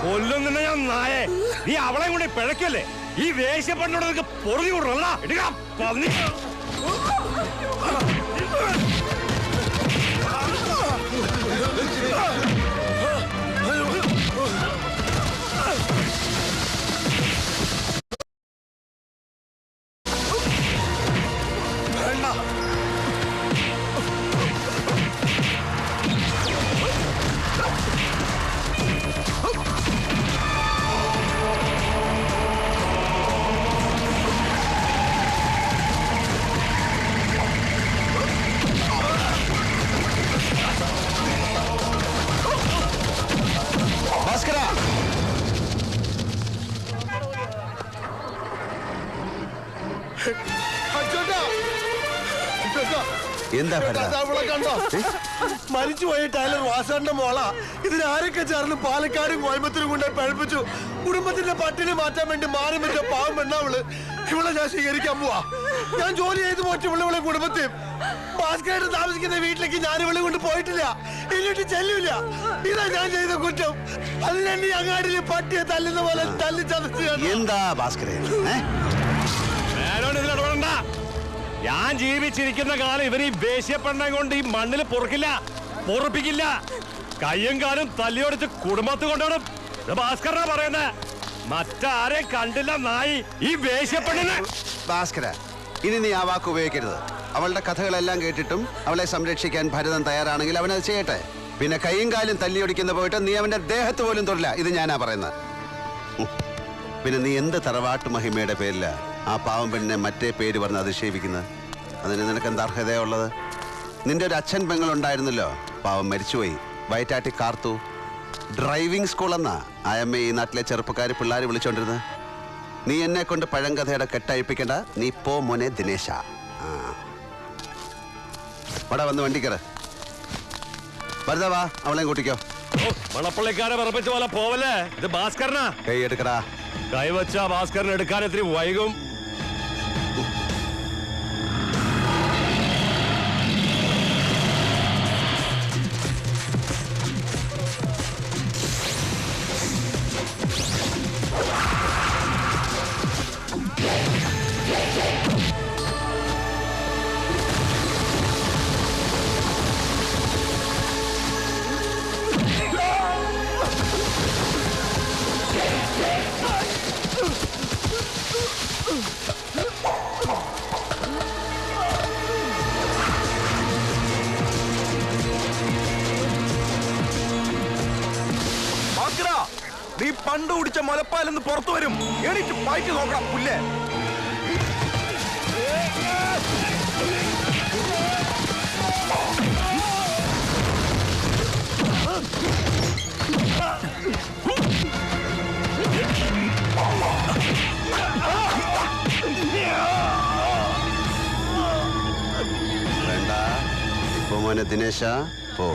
കൊല്ലും നിന്നെ ഞാൻ നായേ. നീ അവളെ കൂടെ പിഴക്കല്ലേ? ഈ വേശ്യപ്പെണ്ണോട് നിനക്ക് പൊറുതി കൊടുക്കണ എടുക്കാം. എന്താ കണ്ടോ? മരിച്ചുപോയ ടൈലർ വാസന്റെ മോള. ഇതിനാരൊക്കെ ചേർന്ന് പാലക്കാടും കോയമ്പത്തൂരും കൊണ്ടേ പഴപ്പിച്ചു. കുടുംബത്തിന്റെ പട്ടിണി മാറ്റാൻ വേണ്ടി മാറി വെച്ച പാവം പെണ്ണാവള്. ഇവളെ ഞാൻ സ്വീകരിക്കാൻ പോവാ. ഞാൻ ജോലി ചെയ്ത് പോറ്റി ഇവളെ കുടുംബത്തെയും ഭാസ്കരായിട്ട് താമസിക്കുന്ന വീട്ടിലേക്ക് ഞാൻ ഇവളെ കൊണ്ട് പോയിട്ടില്ല. എന്നിട്ട് ചെല്ലൂല. ഇതാ ഞാൻ ചെയ്ത കുറ്റം. അതിനെന്നെ അങ്ങാടിയിൽ പട്ടിയെ തല്ലുന്ന പോലെ തല്ലി ചതച്ചു. എന്താ ഭാസ്കരേ? ഞാൻ ജീവിച്ചിരിക്കുന്ന കാലം ഇവർ ഈ വേശ്യപ്പെണ്ണ കൊണ്ട് ഈ മണ്ണിൽ പൊറുപ്പിക്കില്ല. കയ്യും കാലും തല്ലിയോടിച്ച് കുടുംബത്ത് കൊണ്ടുപോകും. ഭാസ്കരനാ പറയുന്നത്. മറ്റാരെ കണ്ടില്ല നായി ഈ വേശ്യപ്പെണ്ണിനെ. ഭാസ്കര, ഇനി നീ ആ വാക്ക് ഉപയോഗിക്കരുത്. അവളുടെ കഥകളെല്ലാം കേട്ടിട്ടും അവളെ സംരക്ഷിക്കാൻ ഭരതൻ തയ്യാറാണെങ്കിൽ അവനത് ചെയ്യട്ടെ. പിന്നെ കയ്യും കാലും തല്ലിയൊടിക്കുന്ന പോയിട്ട് നീ അവന്റെ ദേഹത്ത് പോലും തൊടില്ല. ഇത് ഞാനാ പറയുന്നത്. പിന്നെ നീ എന്ത് തറവാട്ട് മഹിമയുടെ പേരില ആ പാവം പെണ്ണിനെ മറ്റേ പേര് പറഞ്ഞ് അധിക്ഷേപിക്കുന്നത്? അതിന് നിനക്ക് എന്താ അർഹതയുള്ളത്? നിന്റെ ഒരു അച്ഛൻ പെങ്ങളുണ്ടായിരുന്നല്ലോ, പാവം മരിച്ചുപോയി. വയറ്റാട്ടി കാർത്തു. ഡ്രൈവിംഗ് സ്കൂൾ എന്നാ അയമ്മ ഈ നാട്ടിലെ ചെറുപ്പക്കാർ പിള്ളേർ വിളിച്ചോണ്ടിരുന്നത്. നീ എന്നെ കൊണ്ട് പഴങ്കഥയുടെ കെട്ടഴിപ്പിക്കണ്ട. നീ പോ മോനെ ദിനേശ. ഇവിടെ വന്ന് വണ്ടിക്കറ്. വരുതാ വാ, അവളെയും കൂട്ടിക്കോ. മണപ്പള്ളിക്കാരെ വിറപ്പിച്ച പോലെ പോവല്ലേ. ഇത് ഭാസ്കരനാ. കൈ എടുക്കടാ. കൈവച്ച ഭാസ്കരൻ എടുക്കാൻ ഇത്തിരി വൈകും. നീ പണ്ട് കുടിച്ച മുലപ്പാലെന്ന് പുറത്തു വരും. എണീറ്റ് പായിട്ട് നോക്കണം പുല്ലേ. വേണ്ട. ഇപ്പൊ മോനെ ദിനേശ പോ.